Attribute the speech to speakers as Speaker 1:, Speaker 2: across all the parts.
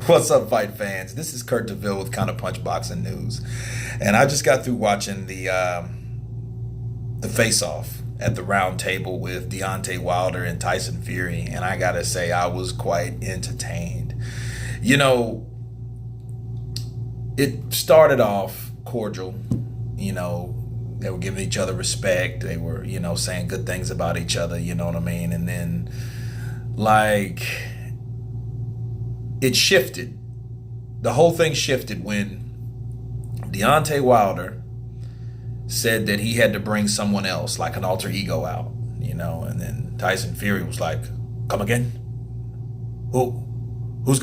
Speaker 1: What's up, fight fans? This is Kurt DeVille with Counter Punch Boxing News, and I just got through watching the Faceoff at the Roundtable with Deontay Wilder and Tyson Fury, and I gotta say I was quite entertained. You know, it started off cordial. You know, they were giving each other respect. They were, saying good things about each other. You know what I mean? And then, like, it shifted. The whole thing shifted when Deontay Wilder said that he had to bring someone else, like an alter ego out, and then Tyson Fury was like, come again? Whose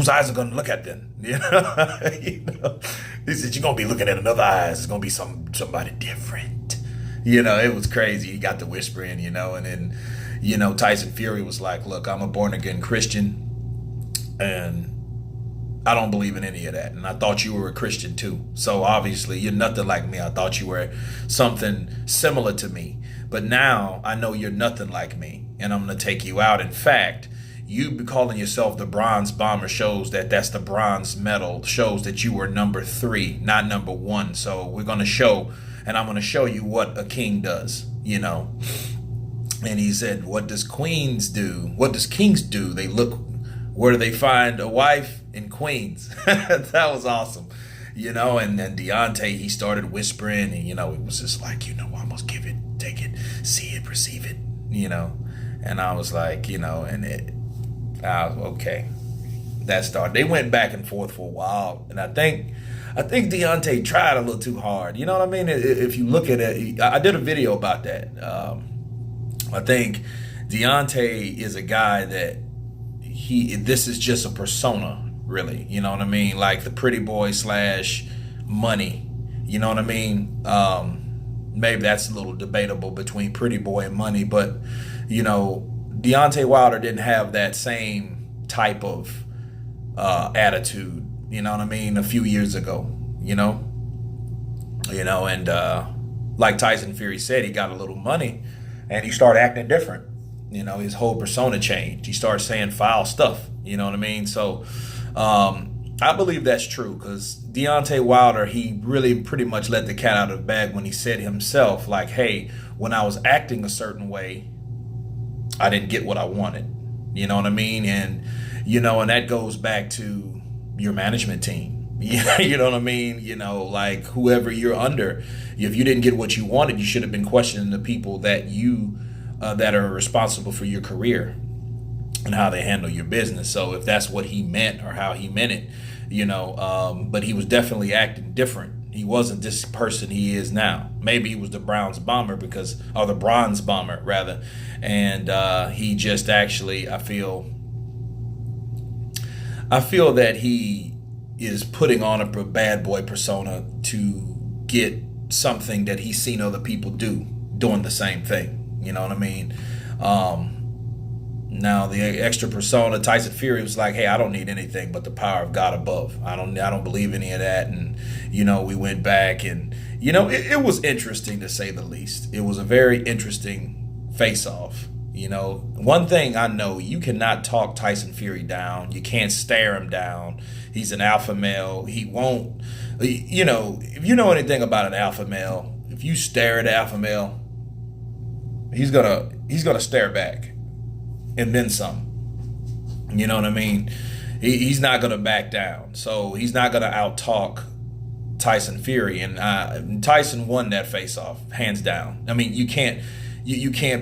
Speaker 1: eyes are gonna look at then? He said, you're gonna be looking at another eyes. It's gonna be somebody different. It was crazy. He got the whispering, and then, Tyson Fury was like, look, I'm a born again Christian. And I don't believe in any of that. And I thought you were a Christian too. So obviously you're nothing like me. I thought you were something similar to me. But now I know you're nothing like me. And I'm going to take you out. In fact, you calling yourself the Bronze Bomber shows that that's the bronze medal. Shows that you were number 3, not number 1. So we're going to show, and I'm going to show you what a king does, And he said, what does queens do? What does kings do? They look, where do they find a wife? In Queens. That was awesome. And then Deontay, he started whispering, and, it was just like, I must give it, take it, see it, perceive it, And I was like, okay. That started. They went back and forth for a while. And I think Deontay tried a little too hard. You know what I mean? If you look at it, I did a video about that. I think Deontay is a guy that, this is just a persona, really. You know what I mean? Like the pretty boy / money. You know what I mean? Maybe that's a little debatable between pretty boy and money, but Deontay Wilder didn't have that same type of attitude. You know what I mean? A few years ago. And like Tyson Fury said, he got a little money, and he started acting different. His whole persona changed. He started saying foul stuff. You know what I mean? So I believe that's true, because Deontay Wilder, he really pretty much let the cat out of the bag when he said himself, like, hey, when I was acting a certain way, I didn't get what I wanted. You know what I mean? And, and that goes back to your management team. You know what I mean? Like whoever you're under, if you didn't get what you wanted, you should have been questioning the people that that are responsible for your career and how they handle your business. So if that's what he meant or how he meant it, but he was definitely acting different. He wasn't this person he is now. Maybe he was the Bronze Bomber the Bronze Bomber rather. And he just actually, I feel that he is putting on a bad boy persona to get something that he's seen other people doing the same thing. You know what I mean? Now the extra persona, Tyson Fury was like, hey, I don't need anything but the power of God above. I don't believe any of that. And, we went back and, it was interesting to say the least. It was a very interesting face-off. One thing I know, you cannot talk Tyson Fury down. You can't stare him down. He's an alpha male. He won't, if you know anything about an alpha male, if you stare at an alpha male, he's gonna stare back and then some. You know what I mean? He's not gonna back down. So he's not gonna out-talk Tyson Fury. And Tyson won that face-off, hands down. I mean, you can't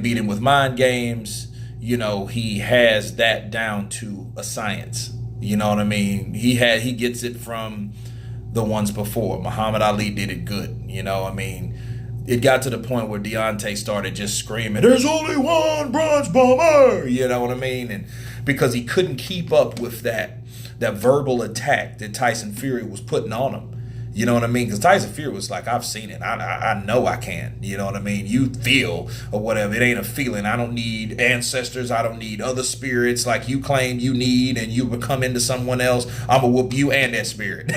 Speaker 1: beat him with mind games. He has that down to a science. You know what I mean? He gets it from the ones before. Muhammad Ali did it good. It got to the point where Deontay started just screaming, there's only one Bronze Bomber, you know what I mean? And because he couldn't keep up with that verbal attack that Tyson Fury was putting on him. You know what I mean? Because Tyson Fury was like, I've seen it. I know I can. You know what I mean? You feel or whatever. It ain't a feeling. I don't need ancestors. I don't need other spirits like you claim you need, and you become into someone else. I'm going to whoop you and that spirit.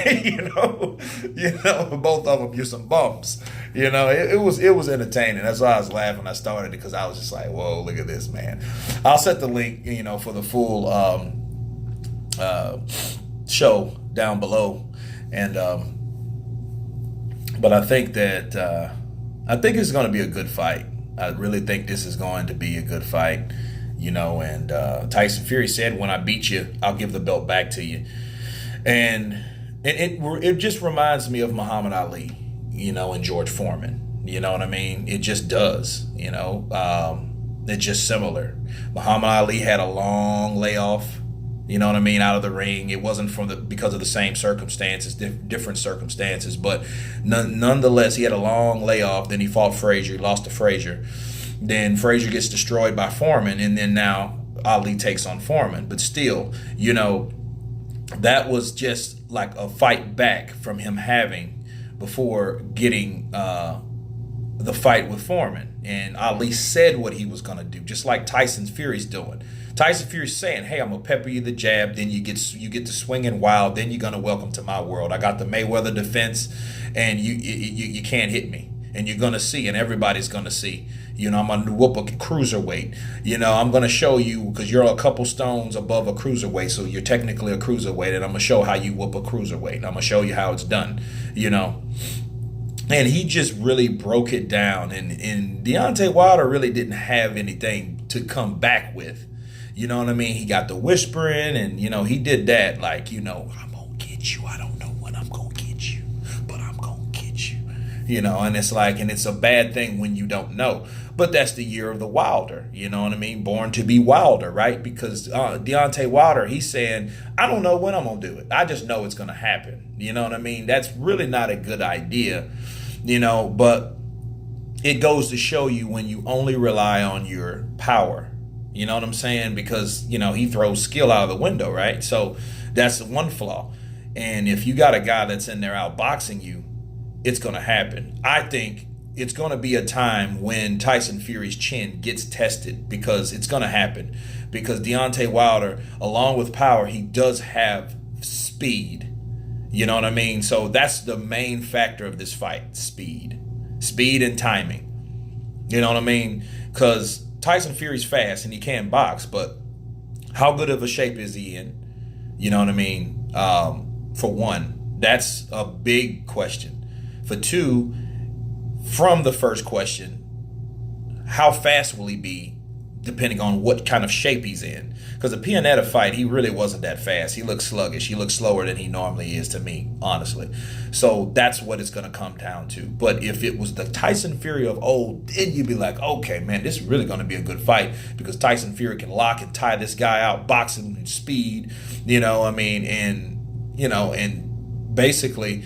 Speaker 1: Both of them, you're some bumps. It was entertaining. That's why I was laughing. I started it because I was just like, whoa, look at this, man. I'll set the link, for the full uh, show down below, and but I think it's going to be a good fight. I really think this is going to be a good fight, and Tyson Fury said, when I beat you, I'll give the belt back to you. And it just reminds me of Muhammad Ali, and George Foreman. You know what I mean? It just does, it's just similar. Muhammad Ali had a long layoff, out of the ring. It wasn't because of the same circumstances, different circumstances, but nonetheless, he had a long layoff. Then he fought Frazier, he lost to Frazier. Then Frazier gets destroyed by Foreman, and then now Ali takes on Foreman. But still, that was just like a fight back from him having before getting the fight with Foreman. And Ali said what he was going to do, just like Tyson Fury's doing. Tyson Fury's saying, hey, I'm going to pepper you the jab, then you get to swinging wild, then you're going to welcome to my world. I got the Mayweather defense, and you can't hit me. And you're going to see, and everybody's going to see. I'm going to whoop a cruiserweight. I'm going to show you, because you're a couple stones above a cruiserweight, so you're technically a cruiserweight, and I'm going to show how you whoop a cruiserweight. I'm going to show you how it's done, And he just really broke it down. And Deontay Wilder really didn't have anything to come back with. You know what I mean? He got the whispering, and, he did that like, I'm going to get you. I don't know when I'm going to get you, but I'm going to get you. And it's like, and it's a bad thing when you don't know. But that's the year of the Wilder, you know what I mean? Born to be Wilder, right? Because Deontay Wilder, he's saying, I don't know when I'm going to do it. I just know it's going to happen. You know what I mean? That's really not a good idea, but it goes to show you when you only rely on your power. You know what I'm saying? Because, he throws skill out of the window, right? So that's one flaw. And if you got a guy that's in there outboxing you, it's going to happen. I think it's going to be a time when Tyson Fury's chin gets tested, because it's going to happen. Because Deontay Wilder, along with power, he does have speed. You know what I mean? So that's the main factor of this fight, speed. Speed and timing. You know what I mean? Because Tyson Fury's fast and he can box, but how good of a shape is he in? You know what I mean? For one, that's a big question. For two, from the first question, how fast will he be depending on what kind of shape he's in? Because the Pianetta fight, he really wasn't that fast. He looked sluggish. He looked slower than he normally is to me, honestly. So that's what it's going to come down to. But if it was the Tyson Fury of old, then you'd be like, okay, man, this is really going to be a good fight, because Tyson Fury can lock and tie this guy out, boxing and speed, and basically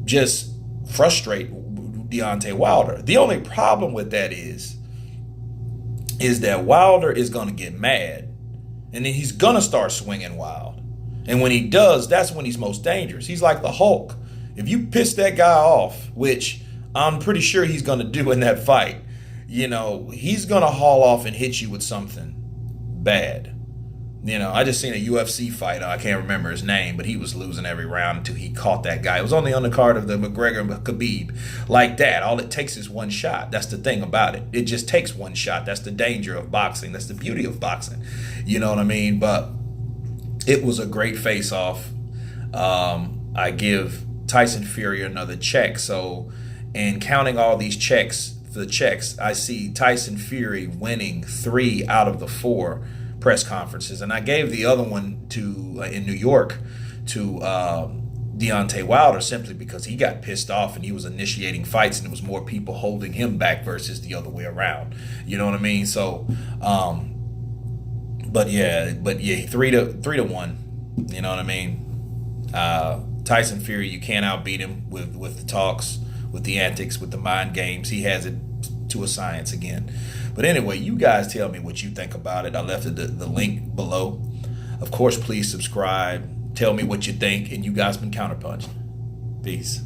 Speaker 1: just frustrate Deontay Wilder. The only problem with that is that Wilder is going to get mad, and then he's going to start swinging wild. And when he does, that's when he's most dangerous. He's like the Hulk. If you piss that guy off, which I'm pretty sure he's going to do in that fight, he's going to haul off and hit you with something bad. I just seen a UFC fight. I can't remember his name, but he was losing every round until he caught that guy. It was on the undercard of the McGregor-Khabib. Like that, all it takes is one shot. That's the thing about it. It just takes one shot. That's the danger of boxing. That's the beauty of boxing. You know what I mean? But it was a great face-off. I give Tyson Fury another check. So, and counting all these checks, I see Tyson Fury winning 3 out of the 4 press conferences, and I gave the other one to in New York to Deontay Wilder, simply because he got pissed off and he was initiating fights, and there was more people holding him back versus the other way around. You know what I mean? So, but yeah, 3-1. You know what I mean? Tyson Fury, you can't outbeat him with the talks, with the antics, with the mind games. He has it to a science again. But anyway, you guys tell me what you think about it. I left the link below. Of course, please subscribe. Tell me what you think. And you guys been counterpunched. Peace.